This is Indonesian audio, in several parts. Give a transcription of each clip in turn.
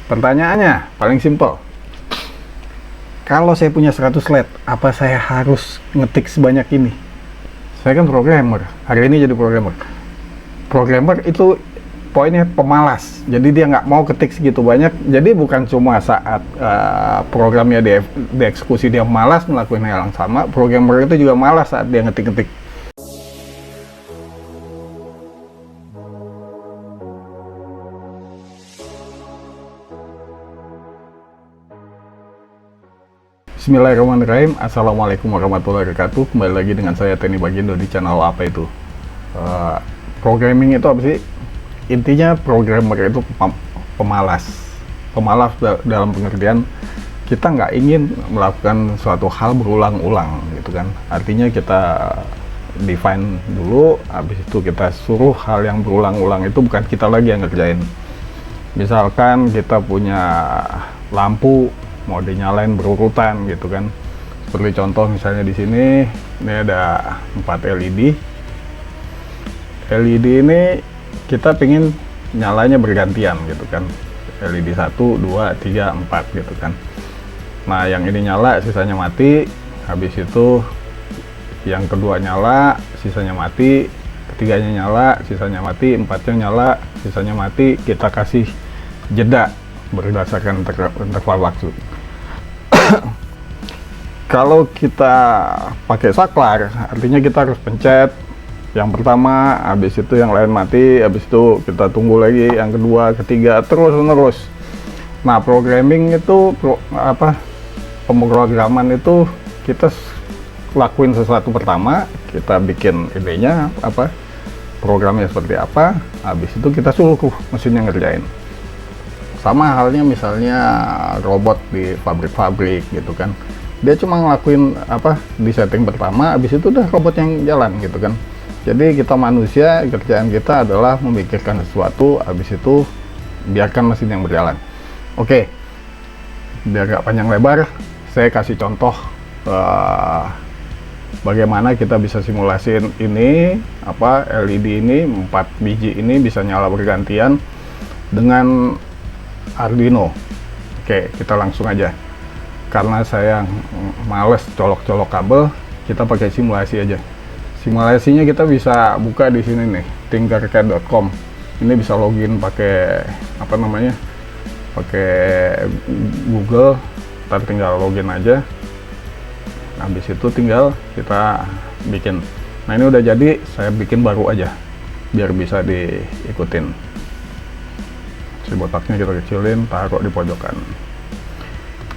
Pertanyaannya paling simpel. Kalau saya punya 100 LED, apa saya harus ngetik sebanyak ini? Saya kan programmer, hari ini jadi programmer. Programmer itu poinnya pemalas, jadi dia nggak mau ketik segitu banyak. Jadi bukan cuma saat programnya dieksekusi dia malas melakukan hal yang sama, programmer itu juga malas saat dia ngetik-ngetik. Bismillahirrahmanirrahim. Assalamualaikum warahmatullahi wabarakatuh. Kembali lagi dengan saya Teni Bagindo di channel apa itu. Programming itu apa sih? Intinya programmer itu pemalas. Pemalas dalam pengertian kita nggak ingin melakukan suatu hal berulang-ulang gitu kan. Artinya kita define dulu, habis itu kita suruh hal yang berulang-ulang itu bukan kita lagi yang ngerjain. Misalkan kita punya lampu mau dinyalain berurutan gitu kan, seperti contoh misalnya di sini ini ada 4 LED. LED ini kita pingin nyalanya bergantian gitu kan, LED 1, 2, 3, 4 gitu kan. Nah yang ini nyala sisanya mati, habis itu yang kedua nyala sisanya mati, ketiganya nyala sisanya mati, empatnya nyala sisanya mati. Kita kasih jeda berdasarkan interval waktu. Kalau kita pakai saklar, artinya kita harus pencet yang pertama, habis itu yang lain mati, habis itu kita tunggu lagi yang kedua, ketiga, terus-menerus. Nah, programming itu pemrograman itu kita lakuin sesuatu pertama, kita bikin idenya programnya seperti apa, habis itu kita suruh mesinnya ngerjain. Sama halnya misalnya robot di pabrik-pabrik gitu kan, dia cuma ngelakuin di setting pertama, habis itu udah robot yang jalan gitu kan. Jadi kita manusia, kerjaan kita adalah memikirkan sesuatu, habis itu biarkan mesin yang berjalan. Oke, biar gak panjang lebar, saya kasih contoh bagaimana kita bisa simulasiin ini, LED ini 4 biji ini bisa nyala bergantian dengan Arduino. Oke, kita langsung aja. Karena saya males colok-colok kabel, kita pakai simulasi aja. Simulasinya kita bisa buka di sini nih, tinkercad.com. Ini bisa login pakai pakai Google. Ntar tinggal login aja. Habis itu tinggal kita bikin. Nah ini udah jadi, saya bikin baru aja biar bisa diikutin. Si botaknya kita kecilin, taruh di pojokan.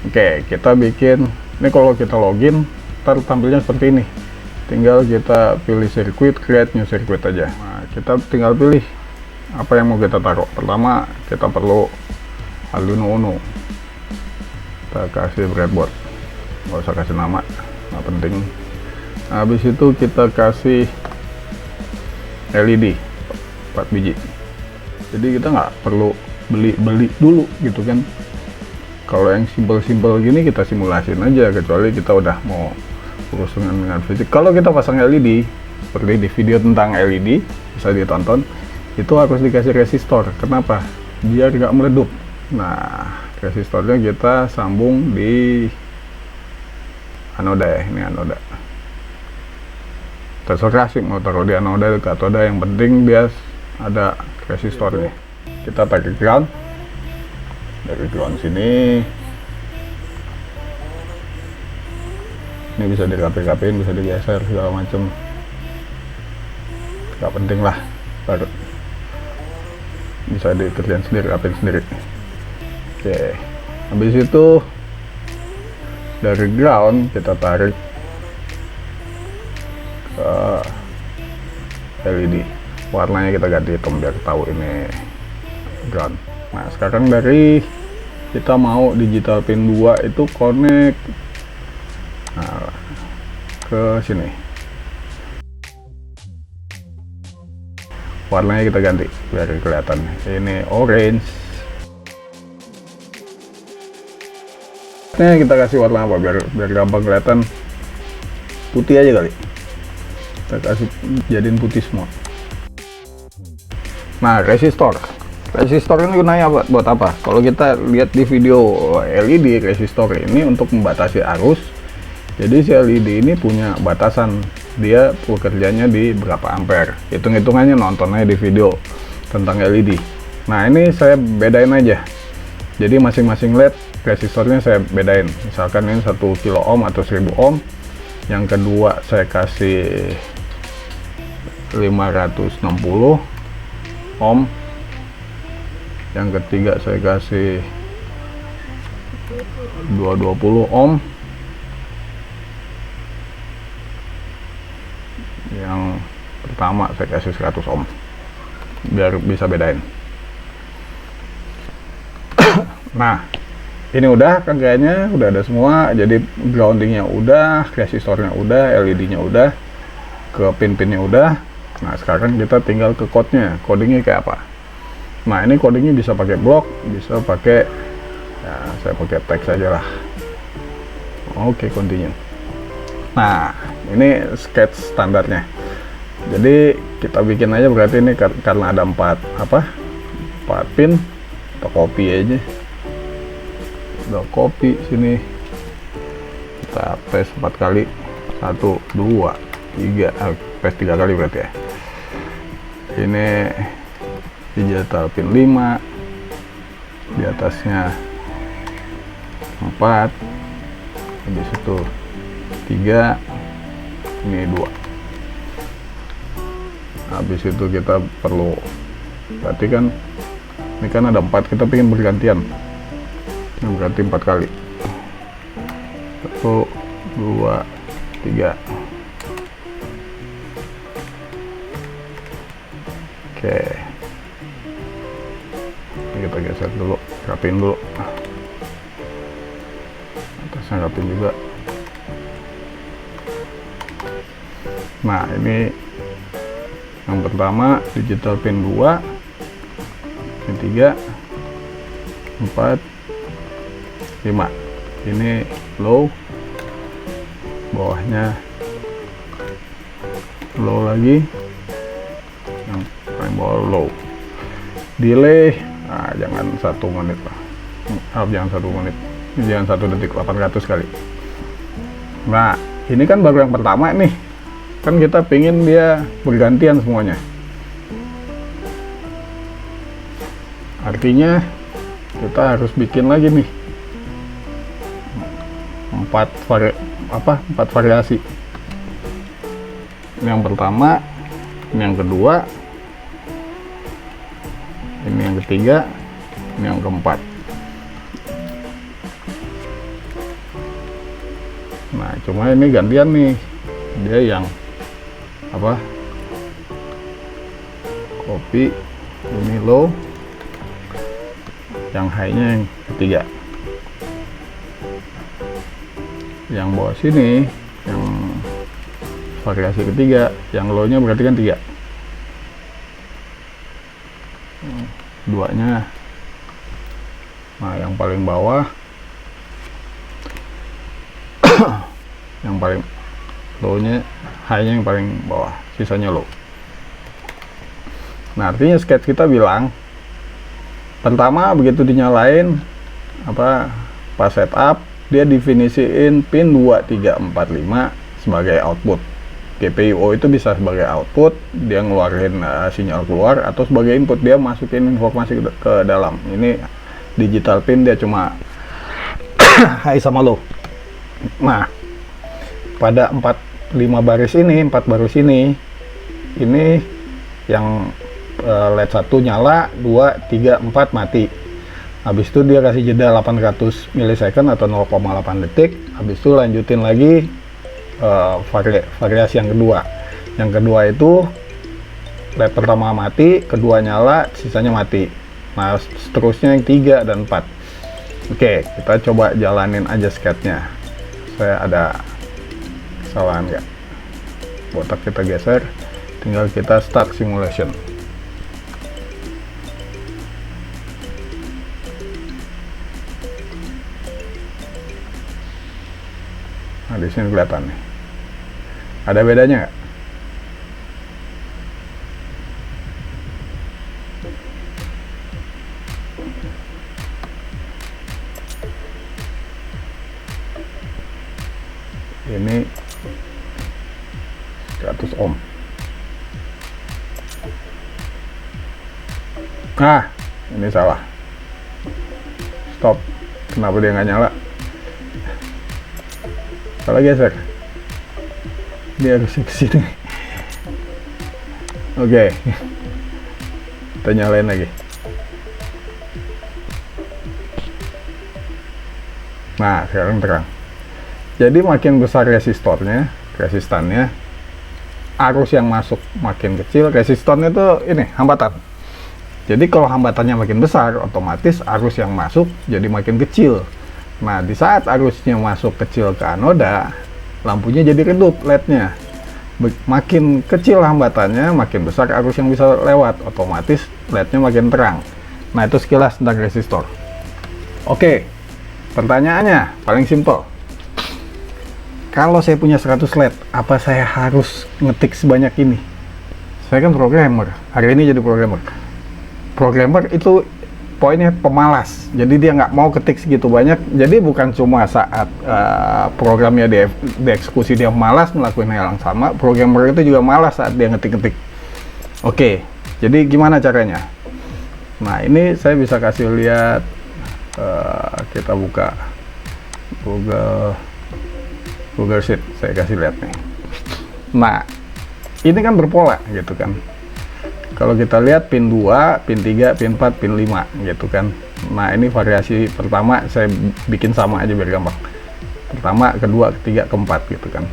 Oke, kita bikin. Ini kalau kita login, ntar tampilnya seperti ini. Tinggal kita pilih circuit, create new circuit aja. Nah, kita tinggal pilih apa yang mau kita taruh. Pertama, kita perlu Arduino Uno. Kita kasih breadboard. Nggak usah kasih nama, nggak penting. Habis itu kita kasih LED 4 biji. Jadi kita nggak perlu beli dulu gitu kan. Kalau yang simpel-simpel gini kita simulasiin aja, kecuali kita udah mau urus dengan fisik. Kalau kita pasang LED seperti di video tentang LED bisa ditonton, itu harus dikasih resistor. Kenapa? Biar nggak meledup. Nah, resistornya kita sambung di anoda ya, ini anoda. Terserah sih mau taruh di anoda atau katoda, yang penting dia ada resistornya. Kita pakai ground, dari ground sini ini bisa dirapi-rapiin, bisa digeser segala macam, nggak penting lah, baru bisa dikerjain sendiri, rapiin sendiri. Oke, habis itu dari ground kita tarik ke LED, warnanya kita ganti hitam biar tahu ini ground. Nah sekarang dari kita mau digital pin 2 itu connect ke sini, warnanya kita ganti biar kelihatan ini orange. Ini kita kasih warna apa biar gampang kelihatan, putih aja kali, kita kasih jadiin putih semua. Nah resistor Resistor ini gunanya buat apa? Kalau kita lihat di video LED, resistor ini untuk membatasi arus. Jadi si LED ini punya batasan, dia bekerjanya di berapa ampere. Hitung-hitungannya nonton aja di video tentang LED. Nah, ini saya bedain aja. Jadi masing-masing LED resistornya saya bedain. Misalkan ini 1 kilo ohm atau 1000 ohm. Yang kedua saya kasih 560 ohm. Yang ketiga saya kasih 220 ohm. Yang pertama saya kasih 100 ohm biar bisa bedain. Nah, ini udah kan kayaknya udah ada semua. Jadi groundingnya udah, resistornya udah, LED-nya udah, ke pin-pinnya udah. Nah, sekarang kita tinggal ke code-nya. Codingnya kayak apa? Nah, ini codingnya bisa pakai blok, bisa pakai, ya saya pakai teks aja lah. Oke, continue. Nah, ini sketch standarnya. Jadi kita bikin aja, berarti ini karena ada 4 pin, kita copy aja. Udah copy sini, kita paste 4 kali, 1 2 3, paste 3 kali berarti ya. Ini digital pin 5, di atasnya 4, habis itu 3, ini 2. Habis itu kita perlu, berarti kan ini kan ada 4, kita pengen bergantian. Ini berarti 4 kali, 1 2 3. Oke, ini kita geser dulu, rapiin dulu, atasnya rapiin juga. Nah, ini yang pertama digital pin 2, ini 3 4 5. Ini low, bawahnya low lagi, yang paling bawah low. Delay, nah, jangan 1 menit lah, jangan 1 menit, jangan 1 detik, 800 kali. Nah, ini kan baru yang pertama nih, kan kita pingin dia bergantian semuanya. Artinya kita harus bikin lagi nih 4 variasi. Ini yang pertama, ini yang kedua, ini yang ketiga, ini yang keempat. Nah, cuma ini gantian nih, dia yang copy, ini low, yang high-nya yang ketiga, yang bawah sini yang variasi ketiga, yang low-nya berarti kan 3, 2-nya. Nah, yang paling bawah yang paling low-nya, high-nya yang paling bawah, sisanya low. Nah, artinya sketch kita bilang pertama begitu dinyalain pas setup, dia definisiin pin 2 3 4 5 sebagai output. GPIO itu bisa sebagai output, dia ngeluarin sinyal keluar, atau sebagai input, dia masukin informasi ke dalam. Ini digital pin, dia cuma high sama low. Nah, pada 4 baris ini yang LED 1 nyala, 2 3 4 mati. Habis itu dia kasih jeda 800 milisecond atau 0,8 detik. Habis itu lanjutin lagi variasi yang kedua. Yang kedua itu LED pertama mati, kedua nyala, sisanya mati. Nah, seterusnya yang 3 dan 4. Oke, kita coba jalanin aja sketchnya. Saya ada kesalahan nggak? Botak kita geser, tinggal kita start simulation. Nah, di sini kelihatan nih. Ada bedanya nggak? ini 100 ohm. Nah, ini salah. Stop. Kenapa dia nggak nyala? Salah geser. Dia harus ke sini. Oke. Kita nyalain lagi. Nah, sekarang terang. Jadi makin besar resistannya, arus yang masuk makin kecil, resistornya itu ini hambatan. Jadi kalau hambatannya makin besar, otomatis arus yang masuk jadi makin kecil. Nah, di saat arusnya masuk kecil ke anoda, lampunya jadi redup LED-nya. Makin kecil hambatannya, makin besar arus yang bisa lewat, otomatis LED-nya makin terang. Nah, itu sekilas tentang resistor. Oke, pertanyaannya paling simpel. Kalau saya punya 100 LED, apa saya harus ngetik sebanyak ini? Saya kan programmer, hari ini jadi programmer. Programmer itu poinnya pemalas, jadi dia nggak mau ketik segitu banyak. Jadi bukan cuma saat programnya dieksekusi dia malas melakukan hal yang sama, programmer itu juga malas saat dia ngetik-ngetik. Oke, jadi gimana caranya? Nah, ini saya bisa kasih lihat, kita buka Google Sheet, saya kasih lihat nih. Nah, ini kan berpola gitu kan. Kalau kita lihat pin 2, pin 3, pin 4, pin 5 gitu kan. Nah, ini variasi pertama saya bikin sama aja biar gampang. Pertama, kedua, ketiga, keempat gitu kan.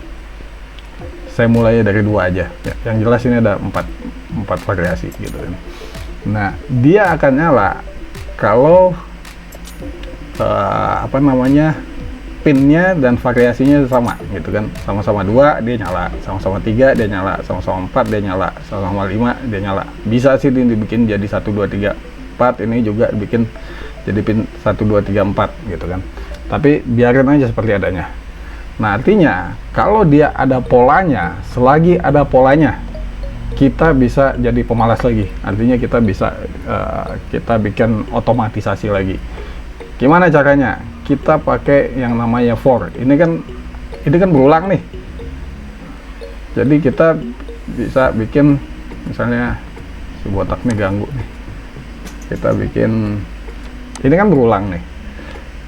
Saya mulai dari 2 aja. Ya, yang jelas ini ada 4 variasi gitu kan. Nah, dia akan nyala kalau pinnya dan variasinya sama gitu kan. Sama-sama 2 dia nyala, sama-sama 3 dia nyala, sama-sama 4 dia nyala, sama-sama 5 dia nyala. Bisa sih ini dibikin jadi 1 2 3 4, ini juga bikin jadi pin 1 2 3 4 gitu kan. Tapi biarin aja seperti adanya. Nah, artinya kalau dia ada polanya, selagi ada polanya kita bisa jadi pemalas lagi. Artinya kita bisa kita bikin otomatisasi lagi. Gimana caranya? Kita pakai yang namanya for. Ini kan berulang nih. Jadi kita bisa bikin, misalnya si botak nih ganggu nih. Kita bikin, ini kan berulang nih.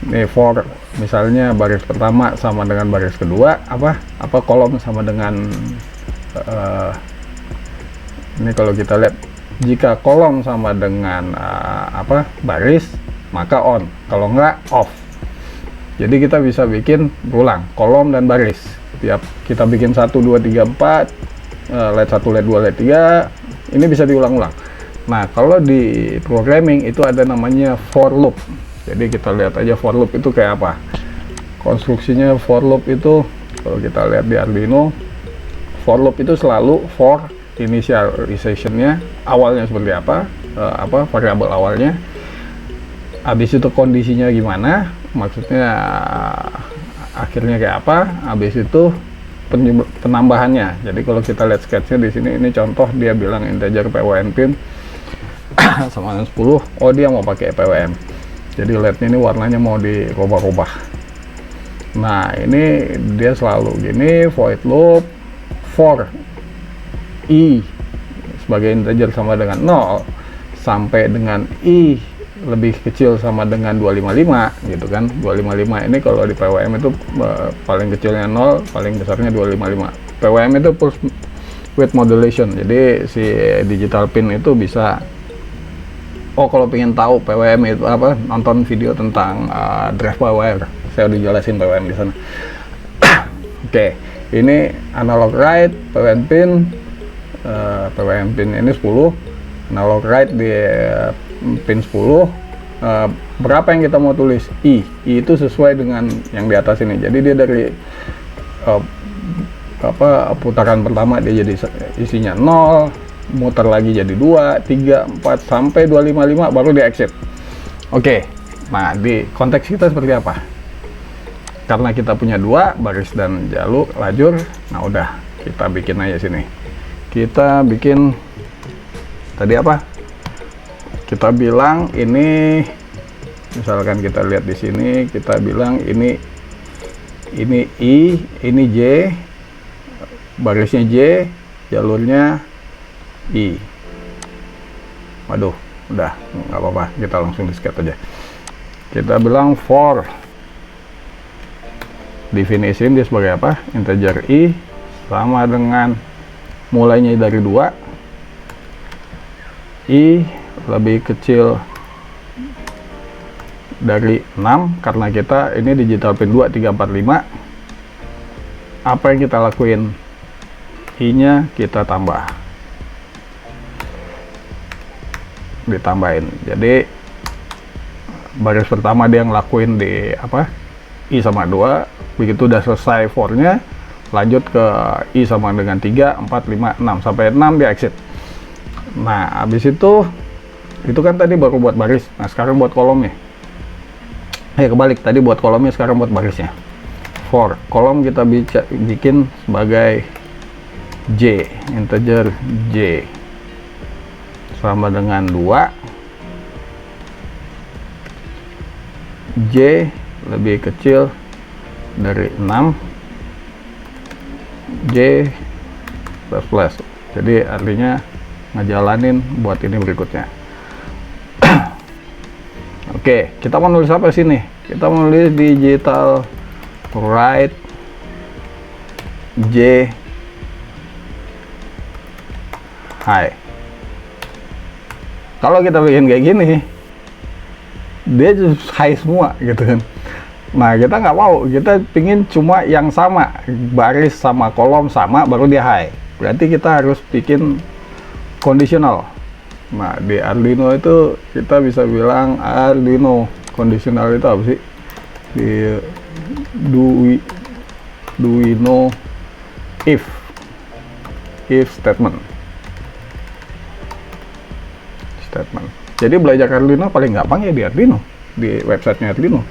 Nih for, misalnya baris pertama sama dengan baris kedua, apa kolom sama dengan ini kalau kita lihat, jika kolom sama dengan baris, maka on. Kalau enggak, off. Jadi kita bisa bikin berulang kolom dan baris. Tiap kita bikin 1 2 3 4 LED 1, LED 2, LED 3, ini bisa diulang-ulang. Nah, kalau di programming itu ada namanya for loop. Jadi kita lihat aja for loop itu kayak apa. Konstruksinya for loop itu, kalau kita lihat di Arduino, for loop itu selalu for initialization-nya awalnya seperti apa variabel awalnya. Habis itu kondisinya gimana, maksudnya akhirnya kayak apa, habis itu penambahannya. Jadi kalau kita lihat sketchnya di sini, ini contoh dia bilang integer PWM pin sama 10, oh dia mau pakai PWM. Jadi LED-nya ini warnanya mau dirubah-rubah. Nah, ini dia selalu gini, void loop for i sebagai integer sama dengan 0 sampai dengan i lebih kecil sama dengan 255 gitu kan. 255 ini kalau di PWM itu paling kecilnya 0, paling besarnya 255. PWM itu pulse width modulation. Jadi si digital pin itu bisa, kalau pengen tahu PWM itu apa, nonton video tentang drive wire. Saya udah jelasin PWM di sana. Oke, ini analog write PWM pin ini 10, analog write di pin 10. Berapa yang kita mau tulis? I itu sesuai dengan yang di atas ini. Jadi dia dari putaran pertama dia jadi isinya 0, muter lagi jadi 2, 3, 4 sampai 255 baru di exit. Oke. Nah, di konteks kita seperti apa? Karena kita punya 2 baris dan lajur. Nah, udah kita bikin aja sini. Kita bikin tadi apa? Kita bilang ini, misalkan kita lihat di sini, kita bilang ini Ini I, ini J, barisnya J, jalurnya I. Waduh, udah nggak apa-apa, kita langsung disket aja. Kita bilang for, definisin dia sebagai apa, integer I sama dengan mulainya dari 2, I lebih kecil dari 6, karena kita ini digital pin 2, 3, 4, 5. Apa yang kita lakuin? I nya kita ditambahin. Jadi baris pertama dia ngelakuin di apa, I sama 2. Begitu udah selesai for nya, lanjut ke I sama dengan 3, 4, 5, 6 sampai 6 dia exit. Nah habis itu kan tadi baru buat baris. Nah sekarang buat kolomnya. Kebalik, tadi buat kolomnya, sekarang buat barisnya. For kolom kita bikin sebagai J, integer J sama dengan 2, J lebih kecil dari 6, J plus. Jadi artinya ngejalanin buat ini berikutnya. Oke, kita mau nulis apa sini? Kita mau nulis digital write J high. Kalau kita bikin kayak gini, dia high semua gitu kan. Nah kita nggak mau, kita pingin cuma yang sama, baris sama kolom sama, baru dia high. Berarti kita harus bikin kondisional. Nah di Arduino itu kita bisa bilang Arduino kondisional itu apa sih? Di Duino if statement. Jadi belajar Arduino paling gampang ya di Arduino, di websitenya Arduino.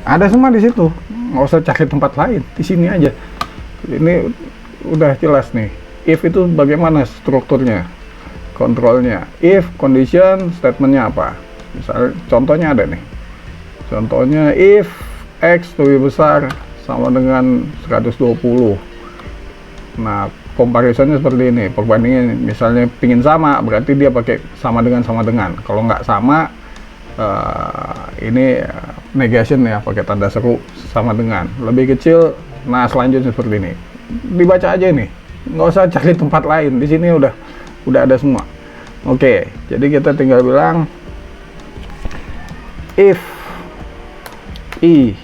Ada semua di situ, nggak usah cari tempat lain, di sini aja. Ini udah jelas nih. If itu bagaimana strukturnya, kontrolnya. If condition statementnya apa? Misalnya contohnya ada nih. Contohnya if X lebih besar sama dengan 120. Nah comparisonnya seperti ini, perbandingan misalnya pingin sama, berarti dia pakai sama dengan. Kalau nggak sama, ini negation ya, pakai tanda seru, sama dengan, lebih kecil. Nah selanjutnya seperti ini, dibaca aja ini, nggak usah cari tempat lain, di sini udah ada semua. Oke, jadi kita tinggal bilang if I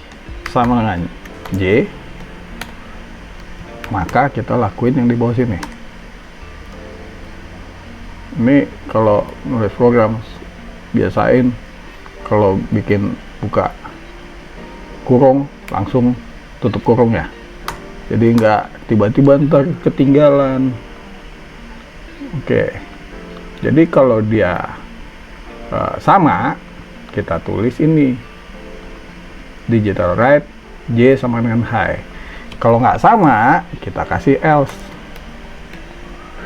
sama dengan J, maka kita lakuin yang di bawah sini. Ini kalau nulis program, biasain kalau bikin buka kurung langsung tutup kurungnya, jadi nggak tiba-tiba ntar ketinggalan. Oke, jadi kalau dia sama, kita tulis ini digital write J sama dengan high. Kalau nggak sama, kita kasih else.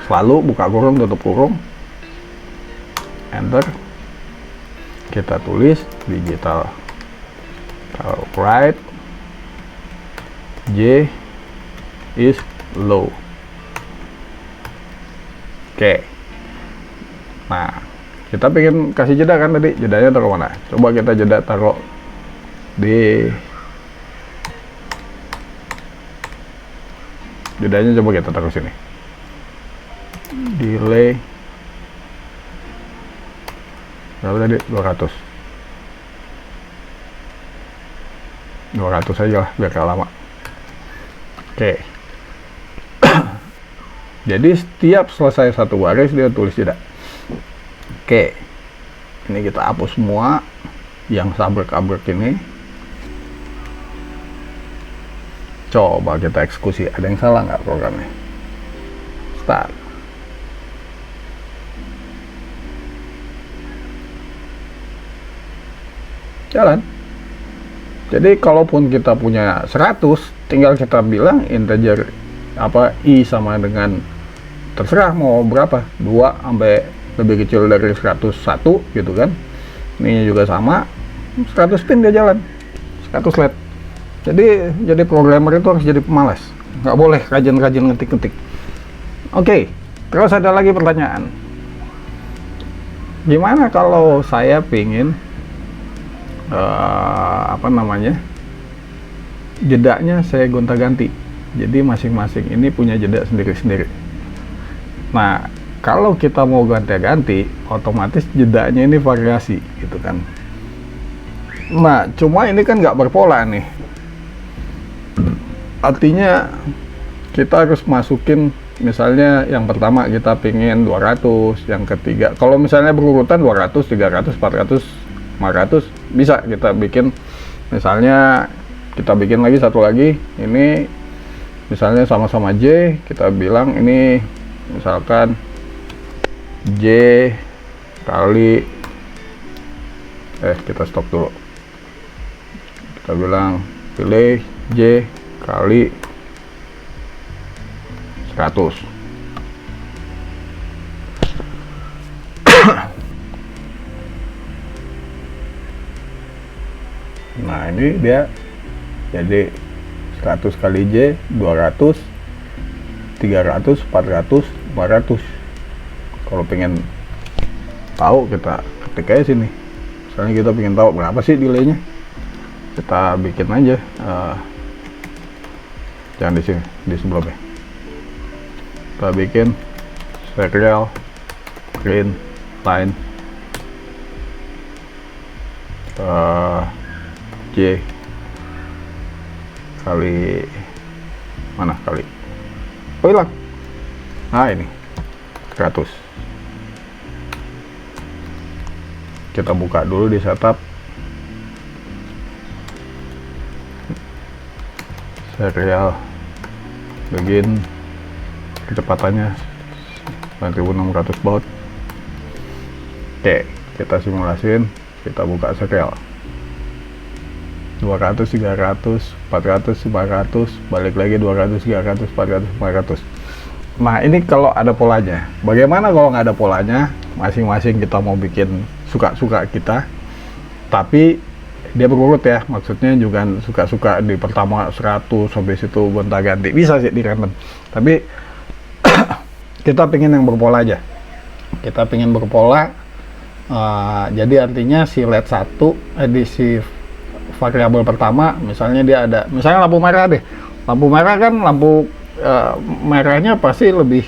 Selalu buka kurung, tutup kurung, enter. Kita tulis digital write J is low. Oke. Nah, kita pengen kasih jeda kan tadi. Jedanya taruh mana? Coba kita jeda taruh di, jedanya coba kita taruh sini. Delay berapa tadi? 200 aja lah biar gak lama. Oke. Jadi setiap selesai satu baris dia tulis jeda. Oke, ini kita hapus semua yang sabrek-abrek ini. Coba kita eksekusi, ada yang salah nggak programnya? Start. Jalan. Jadi kalaupun kita punya 100, tinggal kita bilang integer apa I sama dengan, terserah mau berapa, 2 sampai lebih kecil dari 101 gitu kan. Ini juga sama, 100 pin dia jalan, 100 LED. Jadi programmer itu harus jadi pemalas, nggak boleh rajin-rajin ngetik-ngetik. Oke, terus ada lagi pertanyaan, gimana kalau saya pingin jedanya saya gonta-ganti, jadi masing-masing ini punya jeda sendiri-sendiri. Nah, kalau kita mau ganti-ganti, otomatis jedanya ini variasi gitu kan. Nah, cuma ini kan nggak berpola nih, artinya kita harus masukin, misalnya yang pertama kita pingin 200, yang ketiga kalau misalnya berurutan 200, 300, 400, 500, bisa kita bikin, misalnya kita bikin lagi satu lagi, ini misalnya sama-sama J, kita bilang ini misalkan J kali, kita stop dulu, kita bilang pilih J kali 100. Nah, ini dia jadi 100 kali J 200, 300, 400, 500. Kalau pengen tahu kita ketik aja sini, misalnya kita pengen tahu berapa sih delaynya, kita bikin aja, jangan di sini, di sebelumnya kita bikin serial print line J kali mana kali, oh hilang, nah ini 100. Kita buka dulu di setup, serial begin, kecepatannya 9600 baud. Oke, kita simulasiin, kita buka serial 200, 300, 400, 500, balik lagi 200, 300, 400, 500. Nah, ini kalau ada polanya. Bagaimana kalau nggak ada polanya? Masing-masing kita mau bikin suka-suka kita, tapi dia berurut ya, maksudnya juga suka-suka di pertama 100, habis itu gonta-ganti, bisa sih di random, tapi kita pengen yang berpola aja. Kita pengen berpola, jadi artinya si LED 1 di si variabel pertama, misalnya dia ada, misalnya lampu merah deh, lampu merah kan lampu merahnya pasti lebih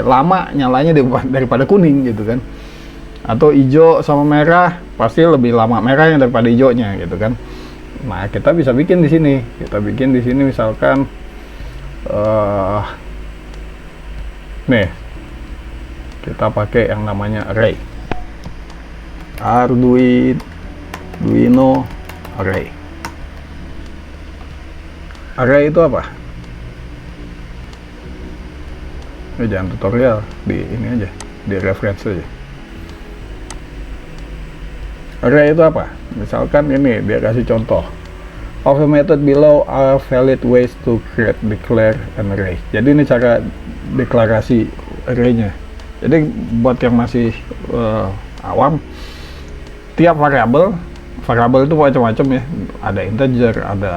lama nyalanya daripada kuning gitu kan, atau hijau sama merah pasti lebih lama merahnya daripada hijaunya gitu kan. Nah, kita bisa bikin di sini, misalkan nih kita pakai yang namanya array, Arduino array. Array itu apa? Jangan tutorial, di ini aja, di reference aja. Array itu apa? Misalkan ini dia kasih contoh, of the method below are valid ways to declare an array. Jadi ini cara deklarasi arraynya. Jadi buat yang masih awam, tiap variabel itu macam-macam ya, ada integer, ada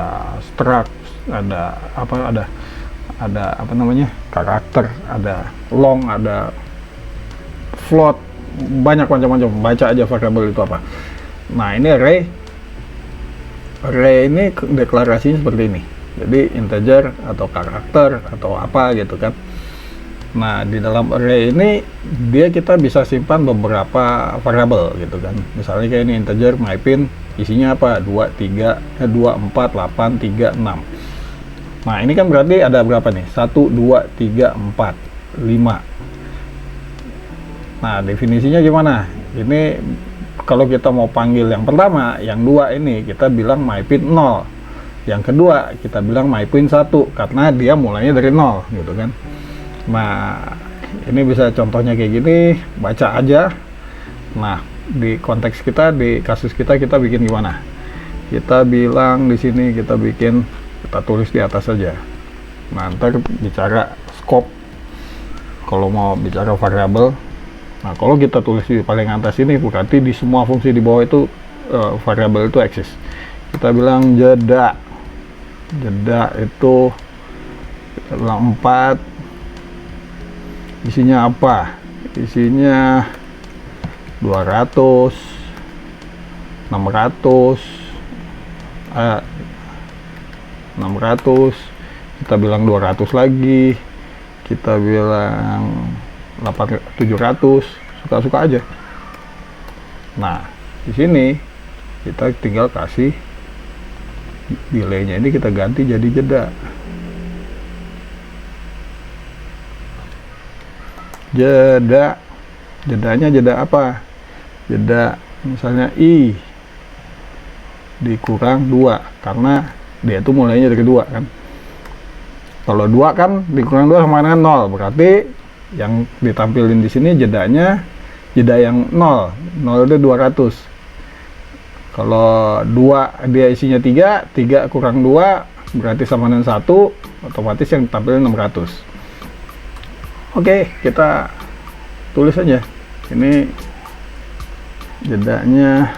struct, ada apa namanya, karakter, ada long, ada float, banyak macam-macam. Baca aja variabel itu apa. Nah, ini array ini deklarasinya seperti ini, jadi integer atau karakter atau apa gitu kan. Nah, di dalam array ini kita bisa simpan beberapa variabel gitu kan. Misalnya kayak ini integer mypin, isinya apa? 2, 4, 8, 3, 6. Nah, ini kan berarti ada berapa nih? 1, 2, 3, 4, 5. Nah, definisinya gimana? Ini kalau kita mau panggil yang pertama, yang 2 ini kita bilang mypin 0. Yang kedua kita bilang mypin 1 karena dia mulainya dari 0 gitu kan. Nah, ini bisa contohnya kayak gini, baca aja. Nah, di konteks kita, di kasus kita bikin gimana? Kita bilang di sini kita tulis di atas saja. Nah, ntar bicara scope. Kalau mau bicara variabel, nah kalau kita tulis di paling atas ini berarti di semua fungsi di bawah itu variabel itu eksis. kita bilang jeda. Jeda itu kita bilang 4. Isinya apa? Isinya 200, 600, 600, kita bilang 200 lagi, kita bilang 700, suka-suka aja. Nah, di sini kita tinggal kasih delaynya, ini kita ganti jadi jeda. Jedanya jeda apa? Jeda misalnya I dikurang 2, karena dia itu mulainya dari 2 kan. Kalau 2 kan dikurang 2 sama dengan 0, berarti yang ditampilin di sini jedanya jeda yang 0 itu 200. Kalau 2 dia isinya 3 kurang 2 berarti sama dengan 1, otomatis yang ditampilin 600. Oke, kita tulis aja. Ini jedanya,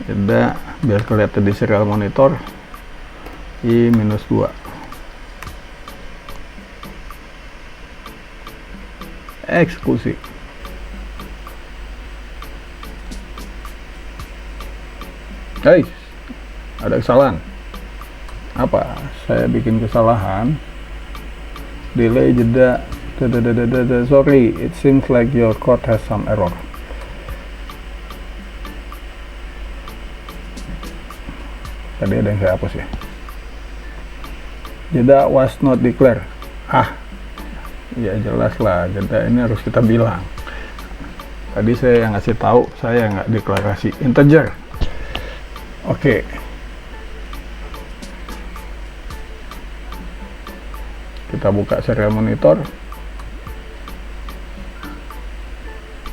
jeda biar kelihatan di serial monitor, I-2. Eksekusi. Guys, ada kesalahan. Apa? Saya bikin kesalahan. Delay jeda. Sorry, it seems like your code has some error. Tadi ada yang saya hapus ya. Jeda was not declared. Ya jelas lah, jeda ini harus kita bilang. Tadi saya yang ngasih tahu, saya nggak deklarasi integer. Oke. Kita buka serial monitor.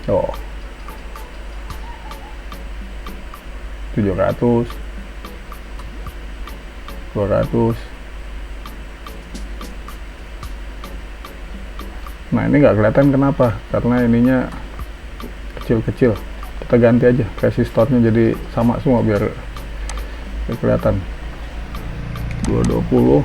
Oh. 700, 200. Nah, ini nggak kelihatan kenapa? Karena ininya kecil-kecil. Kita ganti aja resistornya jadi sama semua biar kelihatan. 220.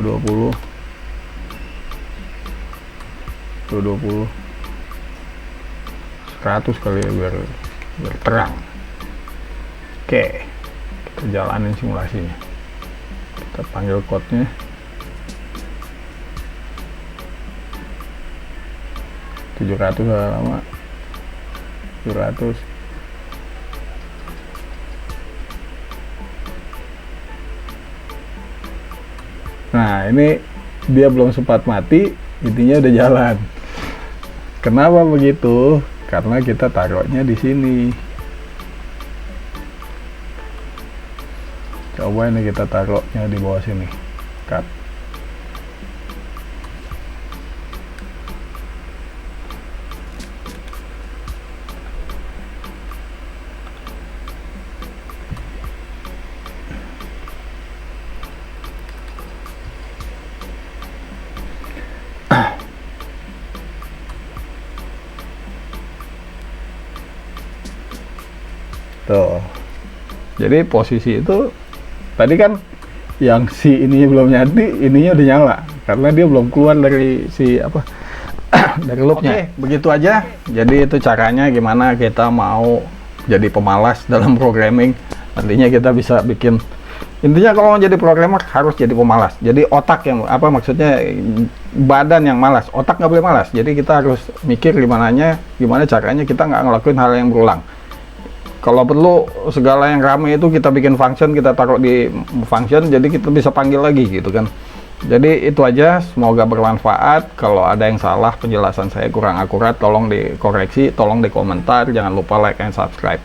220, 100 kali ya biar terang. Oke, kita jalanin simulasinya. Kita panggil code-nya. $700 lama. 700. Nah, ini dia belum sempat mati, intinya udah jalan. Kenapa begitu? Karena kita taruhnya di sini. Coba ini kita taruhnya di bawah sini. Cut. Tuh. Jadi posisi itu tadi kan yang si ini belum nyati, ininya udah nyala karena dia belum keluar dari si apa dari loopnya. Oke, begitu aja. Jadi itu caranya gimana kita mau jadi pemalas dalam programming. Nantinya kita bisa bikin, intinya kalau mau jadi programmer harus jadi pemalas. Jadi otak yang apa maksudnya, badan yang malas, otak nggak boleh malas. Jadi kita harus mikir gimana caranya kita nggak ngelakuin hal yang berulang. Kalau perlu segala yang rame itu kita bikin function, kita taruh di function, jadi kita bisa panggil lagi gitu kan. Jadi itu aja, semoga bermanfaat. Kalau ada yang salah, penjelasan saya kurang akurat, tolong dikoreksi, tolong dikomentar, jangan lupa like and subscribe.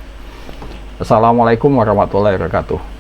Assalamualaikum warahmatullahi wabarakatuh.